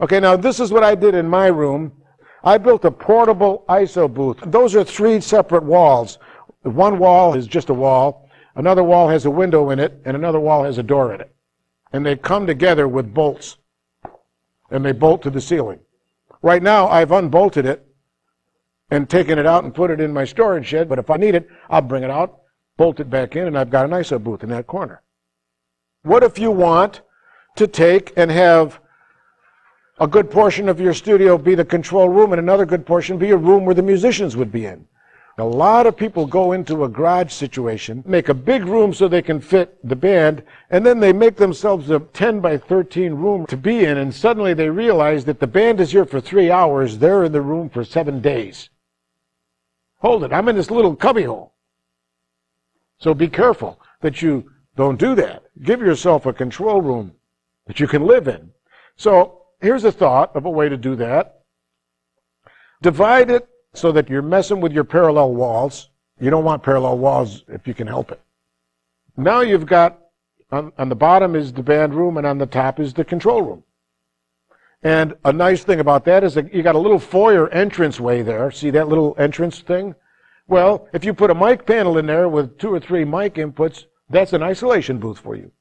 Okay, now this is what I did in my room. I built a portable ISO booth. Those are 3 separate walls. One wall is just a wall, another wall has a window in it, and another wall has a door in it. And they come together with bolts, and they bolt to the ceiling. Right now, I've unbolted it and taken it out and put it in my storage shed, but if I need it, I'll bring it out, bolt it back in, and I've got an ISO booth in that corner. What if you want to take and have a good portion of your studio be the control room and another good portion be a room where the musicians would be in? A lot of people go into a garage situation, make a big room so they can fit the band, and then they make themselves a 10 by 13 room to be in, and suddenly they realize that the band is here for 3 hours, they're in the room for 7 days. Hold it, I'm in this little cubbyhole. So be careful that you don't do that. Give yourself a control room that you can live in. So here's a thought of a way to do that. Divide it so that you're messing with your parallel walls. You don't want parallel walls if you can help it. Now you've got, on the bottom is the band room and on the top is the control room. And a nice thing about that is that you got a little foyer entrance way there. See that little entrance thing? Well, if you put a mic panel in there with 2 or 3 mic inputs, that's an isolation booth for you.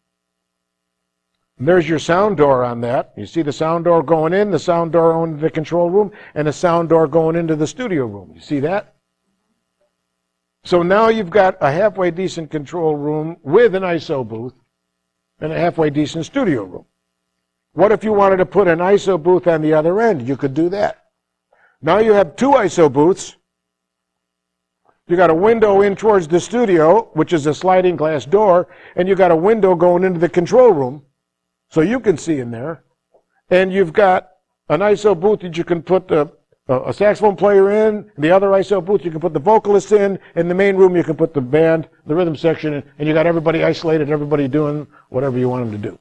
And there's your sound door on that. You see the sound door going in, the sound door going into the control room, and the sound door going into the studio room. You see that? So now you've got a halfway decent control room with an ISO booth and a halfway decent studio room. What if you wanted to put an ISO booth on the other end? You could do that. Now you have 2 ISO booths. You got a window in towards the studio, which is a sliding glass door, and you got a window going into the control room, so you can see in there. And you've got an ISO booth that you can put a saxophone player in, the other ISO booth you can put the vocalist in the main room you can put the band, the rhythm section in, and you got everybody isolated, everybody doing whatever you want them to do.